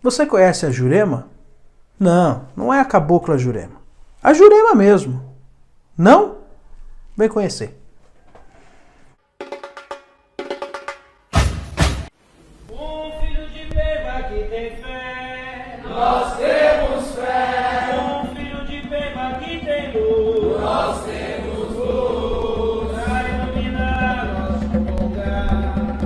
Você conhece a Jurema? Não, não é a cabocla Jurema. A Jurema mesmo. Não? Vem conhecer. Um filho de Peba que tem fé. Nós temos fé. Um filho de Peba que tem luz. Nós temos luz. Pra iluminar nosso lugar.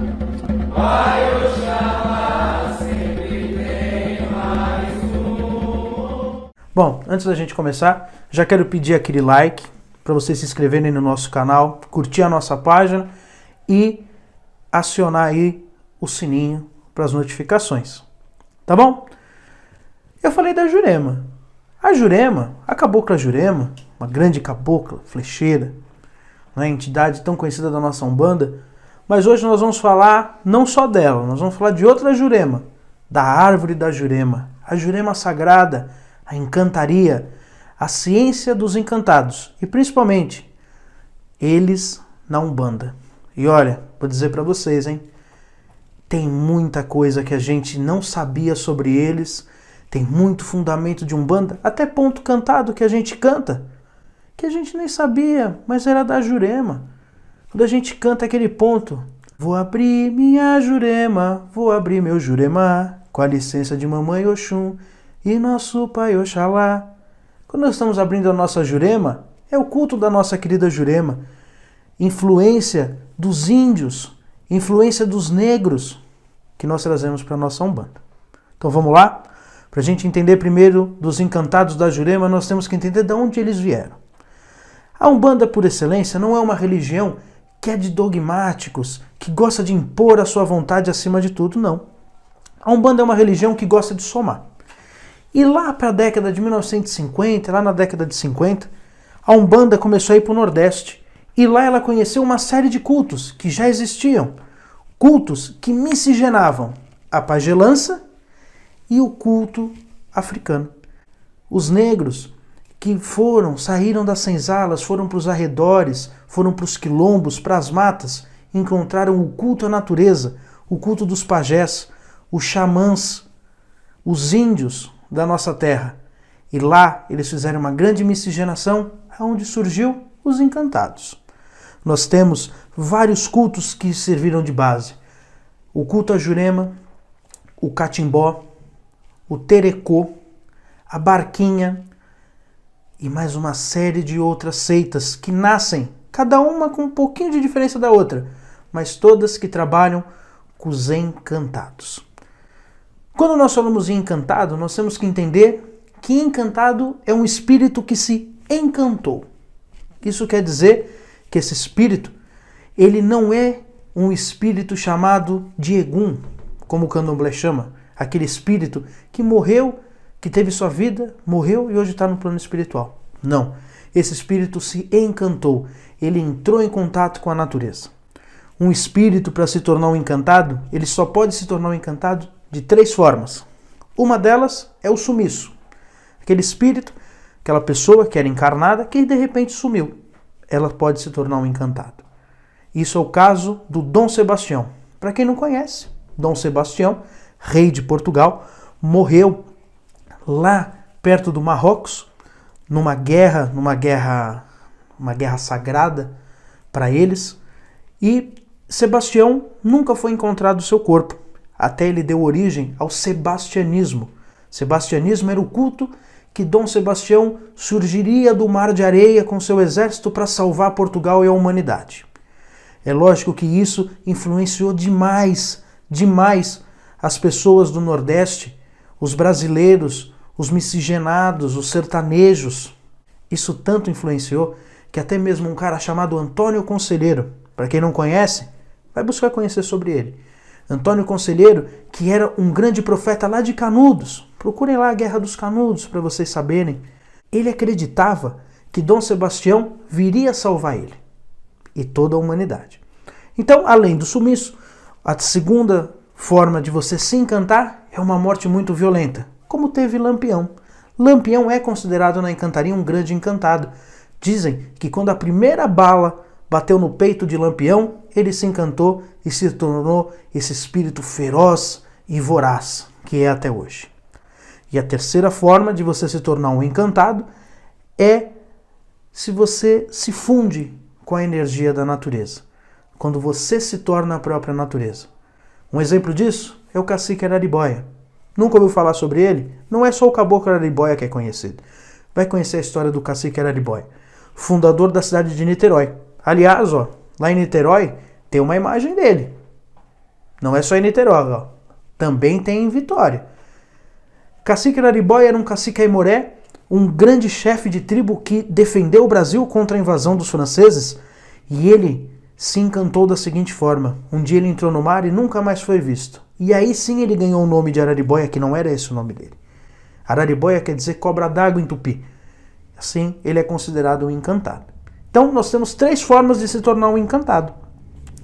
Vai Oxalá, sempre tem mais um. Bom, antes da gente começar, já quero pedir aquele like para vocês se inscreverem no nosso canal, curtir a nossa página e acionar aí o sininho para as notificações. Tá bom? Eu falei da Jurema. A Jurema, a cabocla Jurema, uma grande cabocla, flecheira, né, entidade tão conhecida da nossa Umbanda, mas hoje nós vamos falar não só dela, nós vamos falar de outra Jurema, da árvore da Jurema, a Jurema sagrada, a encantaria, a ciência dos encantados e principalmente eles na Umbanda. E olha, vou dizer para vocês, hein? Tem muita coisa que a gente não sabia sobre eles, tem muito fundamento de Umbanda, até ponto cantado que a gente canta, que a gente nem sabia, mas era da Jurema. Quando a gente canta aquele ponto, vou abrir minha Jurema, vou abrir meu Jurema, com a licença de mamãe Oxum e nosso pai Oxalá. Quando nós estamos abrindo a nossa Jurema, é o culto da nossa querida Jurema. Influência dos índios, influência dos negros, que nós trazemos para a nossa Umbanda. Então vamos lá? Para a gente entender primeiro dos encantados da Jurema, nós temos que entender de onde eles vieram. A Umbanda, por excelência, não é uma religião que é de dogmáticos, que gosta de impor a sua vontade acima de tudo, não. A Umbanda é uma religião que gosta de somar. E lá para a década de 1950, lá na década de 50, a Umbanda começou a ir para o Nordeste. E lá ela conheceu uma série de cultos que já existiam. Cultos que miscigenavam a pagelança e o culto africano. Os negros que saíram das senzalas, foram para os arredores, foram para os quilombos, para as matas, encontraram o culto à natureza, o culto dos pajés, os xamãs, os índios da nossa terra. E lá eles fizeram uma grande miscigenação, onde surgiu os encantados. Nós temos vários cultos que serviram de base. O culto à Jurema, o catimbó, o terecô, a barquinha e mais uma série de outras seitas que nascem, cada uma com um pouquinho de diferença da outra, mas todas que trabalham com os encantados. Quando nós falamos em encantado, nós temos que entender que encantado é um espírito que se encantou. Isso quer dizer que esse espírito, ele não é um espírito chamado de Egum, como o Candomblé chama, aquele espírito que morreu, que teve sua vida, morreu e hoje está no plano espiritual. Não, esse espírito se encantou, ele entrou em contato com a natureza. Um espírito, para se tornar um encantado, ele só pode se tornar um encantado de 3 formas. Uma delas é o sumiço. Aquele espírito, aquela pessoa que era encarnada, que de repente sumiu. Ela pode se tornar um encantado. Isso é o caso do Dom Sebastião. Para quem não conhece, Dom Sebastião, rei de Portugal, morreu lá perto do Marrocos, numa guerra sagrada para eles, e Sebastião nunca foi encontrado o seu corpo. Até ele deu origem ao sebastianismo. Sebastianismo era o culto que Dom Sebastião surgiria do mar de areia com seu exército para salvar Portugal e a humanidade. É lógico que isso influenciou demais as pessoas do Nordeste, os brasileiros, os miscigenados, os sertanejos. Isso tanto influenciou que até mesmo um cara chamado Antônio Conselheiro, para quem não conhece, vai buscar conhecer sobre ele. Antônio Conselheiro, que era um grande profeta lá de Canudos. Procurem lá a Guerra dos Canudos para vocês saberem. Ele acreditava que Dom Sebastião viria salvar ele e toda a humanidade. Então, além do sumiço, a segunda forma de você se encantar é uma morte muito violenta, como teve Lampião. Lampião é considerado na encantaria um grande encantado. Dizem que quando a primeira bala bateu no peito de Lampião, ele se encantou e se tornou esse espírito feroz e voraz, que é até hoje. E a terceira forma de você se tornar um encantado é se você se funde com a energia da natureza. Quando você se torna a própria natureza. Um exemplo disso é o cacique Araribóia. Nunca ouviu falar sobre ele? Não é só o caboclo Araribóia que é conhecido. Vai conhecer a história do cacique Araribóia, fundador da cidade de Niterói. Aliás, lá em Niterói tem uma imagem dele. Não é só em Niterói, também tem em Vitória. Cacique Araribóia era um cacique aimoré, um grande chefe de tribo que defendeu o Brasil contra a invasão dos franceses, e ele se encantou da seguinte forma: um dia ele entrou no mar e nunca mais foi visto. E aí sim ele ganhou o nome de Araribóia, que não era esse o nome dele. Araribóia quer dizer cobra d'água em tupi. Assim, ele é considerado um encantado. Então, nós temos 3 formas de se tornar um encantado: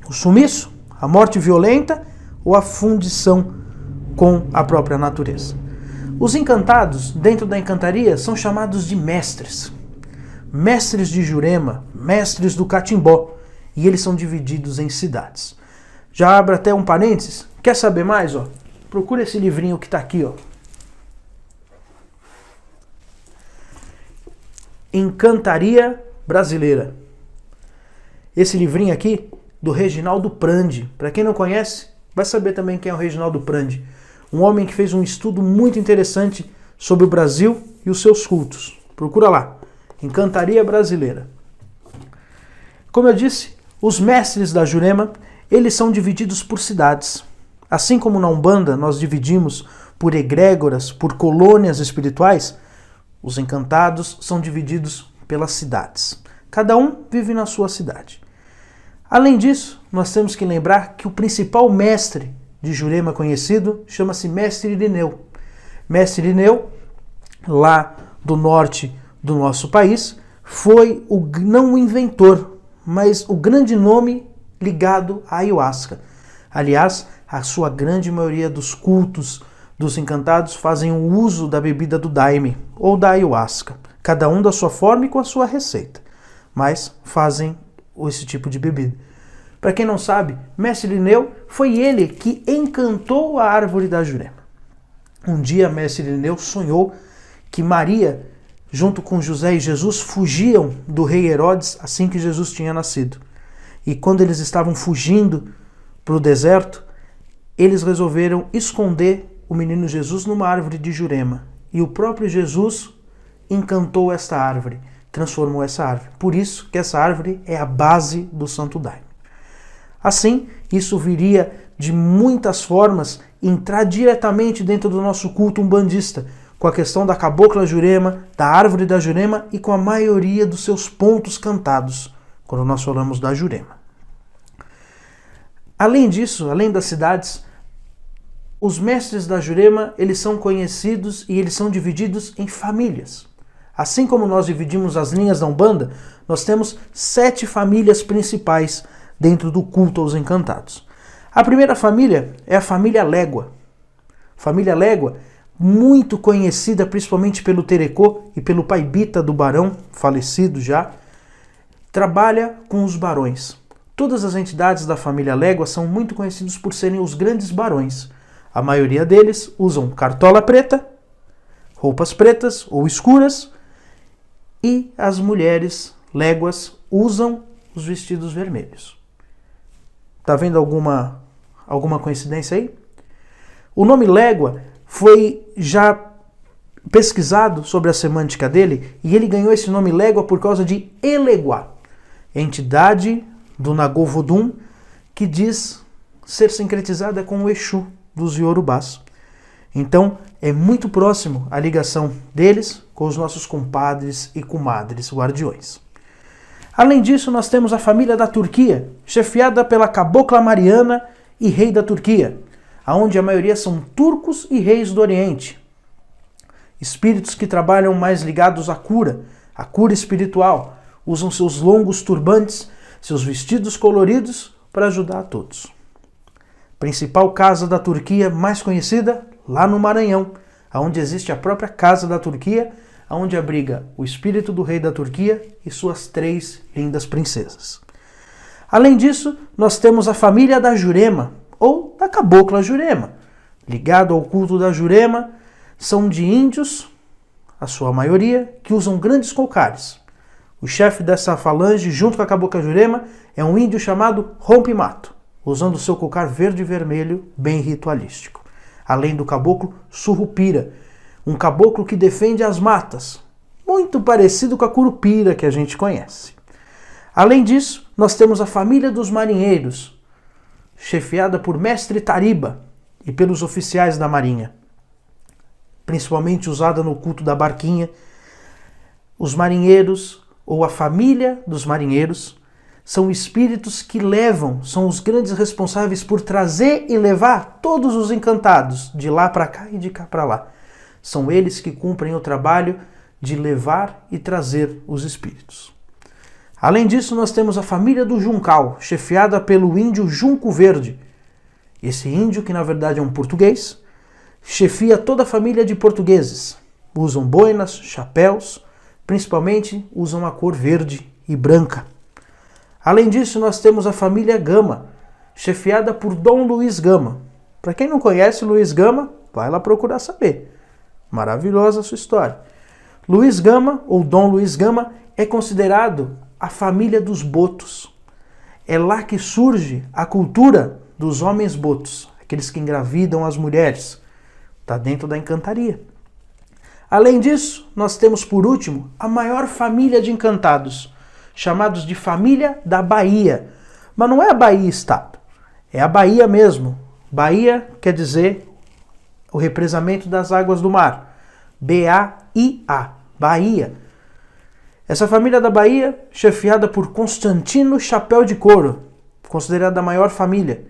o sumiço, a morte violenta ou a fundição com a própria natureza. Os encantados, dentro da encantaria, são chamados de mestres. Mestres de Jurema, mestres do catimbó. E eles são divididos em cidades. Já abro até um parênteses. Quer saber mais? Procura esse livrinho que está aqui. Encantaria Brasileira. Esse livrinho aqui, do Reginaldo Prandi. Para quem não conhece, vai saber também quem é o Reginaldo Prandi. Um homem que fez um estudo muito interessante sobre o Brasil e os seus cultos. Procura lá. Encantaria Brasileira. Como eu disse, os mestres da Jurema, eles são divididos por cidades. Assim como na Umbanda nós dividimos por egrégoras, por colônias espirituais, os encantados são divididos pelas cidades. Cada um vive na sua cidade. Além disso, nós temos que lembrar que o principal mestre de Jurema conhecido chama-se Mestre Irineu. Mestre Irineu, lá do norte do nosso país, foi não o inventor, mas o grande nome ligado à ayahuasca. Aliás, a sua grande maioria dos cultos dos encantados fazem o uso da bebida do daime, ou da ayahuasca. Cada um da sua forma e com a sua receita, mas fazem esse tipo de bebida. Para quem não sabe, Mestre Irineu foi ele que encantou a árvore da Jurema. Um dia, Mestre Irineu sonhou que Maria, junto com José e Jesus, fugiam do rei Herodes assim que Jesus tinha nascido. E quando eles estavam fugindo para o deserto, eles resolveram esconder o menino Jesus numa árvore de Jurema. E o próprio Jesus encantou esta árvore, transformou essa árvore. Por isso que essa árvore é a base do Santo Daime. Assim, isso viria de muitas formas entrar diretamente dentro do nosso culto umbandista, com a questão da cabocla Jurema, da árvore da Jurema e com a maioria dos seus pontos cantados, quando nós falamos da Jurema. Além disso, além das cidades, os mestres da Jurema, eles são conhecidos e eles são divididos em famílias. Assim como nós dividimos as linhas da Umbanda, nós temos 7 famílias principais dentro do culto aos encantados. A primeira família é a família Légua. Família Légua, muito conhecida principalmente pelo Terecô e pelo pai Bita do Barão, falecido já, trabalha com os barões. Todas as entidades da família Légua são muito conhecidos por serem os grandes barões. A maioria deles usam cartola preta, roupas pretas ou escuras, e as mulheres léguas usam os vestidos vermelhos. Tá vendo alguma coincidência aí? O nome Légua foi já pesquisado sobre a semântica dele e ele ganhou esse nome Légua por causa de Eleguá, entidade do Nagô Vodum que diz ser sincretizada com o Exu dos Iorubás. Então é muito próximo a ligação deles com os nossos compadres e comadres guardiões. Além disso, nós temos a família da Turquia, chefiada pela Cabocla Mariana e rei da Turquia, onde a maioria são turcos e reis do Oriente. Espíritos que trabalham mais ligados à cura espiritual, usam seus longos turbantes, seus vestidos coloridos para ajudar a todos. Principal casa da Turquia mais conhecida, lá no Maranhão, onde existe a própria casa da Turquia, onde abriga o espírito do rei da Turquia e suas 3 lindas princesas. Além disso, nós temos a família da Jurema, ou da Cabocla Jurema. ligado ao culto da Jurema, são de índios, a sua maioria, que usam grandes cocares. O chefe dessa falange, junto com a cabocla Jurema, é um índio chamado Rompe-Mato, usando seu cocar verde e vermelho, bem ritualístico. Além do caboclo Surrupira, um caboclo que defende as matas, muito parecido com a Curupira que a gente conhece. Além disso, nós temos a família dos marinheiros, chefiada por Mestre Tariba e pelos oficiais da Marinha, principalmente usada no culto da barquinha. Os marinheiros, ou a família dos marinheiros, são espíritos que levam, são os grandes responsáveis por trazer e levar todos os encantados de lá para cá e de cá para lá. São eles que cumprem o trabalho de levar e trazer os espíritos. Além disso, nós temos a família do Juncal, chefiada pelo índio Junco Verde. Esse índio, que na verdade é um português, chefia toda a família de portugueses. Usam boinas, chapéus, principalmente usam a cor verde e branca. Além disso, nós temos a família Gama, chefiada por Dom Luiz Gama. Para quem não conhece Luiz Gama, vai lá procurar saber. Maravilhosa a sua história. Luiz Gama, ou Dom Luiz Gama, é considerado a família dos botos. É lá que surge a cultura dos homens botos, aqueles que engravidam as mulheres. Está dentro da encantaria. Além disso, nós temos por último a maior família de encantados, chamados de Família da Bahia. Mas não é a Bahia Estado, é a Bahia mesmo. Bahia quer dizer o represamento das águas do mar. B-A-I-A, Bahia. Essa família da Bahia, chefiada por Constantino Chapéu de Couro, considerada a maior família.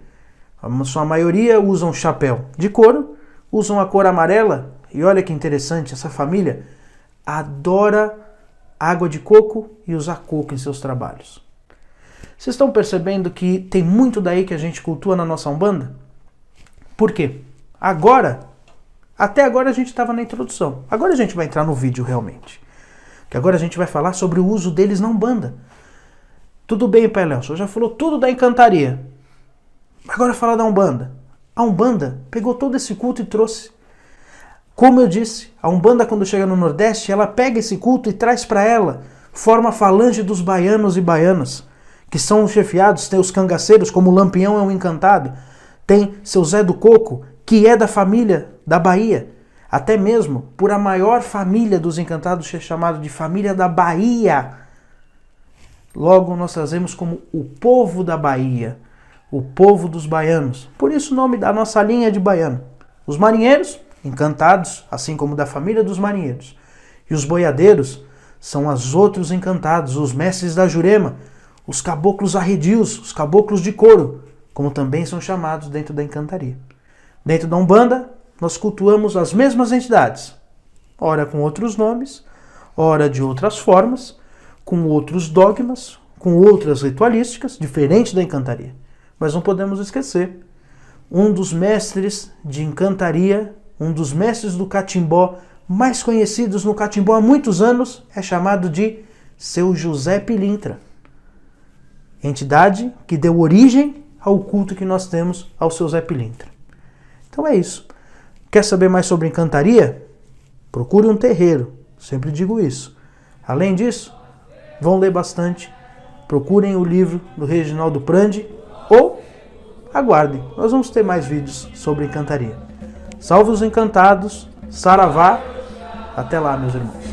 A sua maioria usam chapéu de couro, usam a cor amarela, e olha que interessante, essa família adora água de coco e usar coco em seus trabalhos. Vocês estão percebendo que tem muito daí que a gente cultua na nossa Umbanda? Por quê? Até agora a gente estava na introdução. Agora a gente vai entrar no vídeo realmente. Que agora a gente vai falar sobre o uso deles na Umbanda. Tudo bem, Pai Léo, o senhor já falou tudo da encantaria. Agora fala da Umbanda. A Umbanda pegou todo esse culto e trouxe. Como eu disse, a Umbanda quando chega no Nordeste, ela pega esse culto e traz para ela, forma a falange dos baianos e baianas, que são chefiados, tem os cangaceiros, como o Lampião é um encantado, tem seu Zé do Coco, que é da família da Bahia, até mesmo por a maior família dos encantados ser chamado de Família da Bahia. Logo nós trazemos como o povo da Bahia, o povo dos baianos. Por isso o nome da nossa linha é de baiano. Os marinheiros, encantados, assim como da família dos marinheiros. E os boiadeiros são os outros encantados, os mestres da Jurema, os caboclos arredios, os caboclos de couro, como também são chamados dentro da encantaria. Dentro da Umbanda, nós cultuamos as mesmas entidades, ora com outros nomes, ora de outras formas, com outros dogmas, com outras ritualísticas, diferente da encantaria. Mas não podemos esquecer, um dos mestres de encantaria, um dos mestres do catimbó, mais conhecidos no catimbó há muitos anos, é chamado de Seu José Pilintra. Entidade que deu origem ao culto que nós temos ao Seu Zé Pilintra. Então é isso. Quer saber mais sobre encantaria? Procure um terreiro, sempre digo isso. Além disso, vão ler bastante, procurem o livro do Reginaldo Prandi ou aguardem, nós vamos ter mais vídeos sobre encantaria. Salve os encantados, saravá, até lá meus irmãos.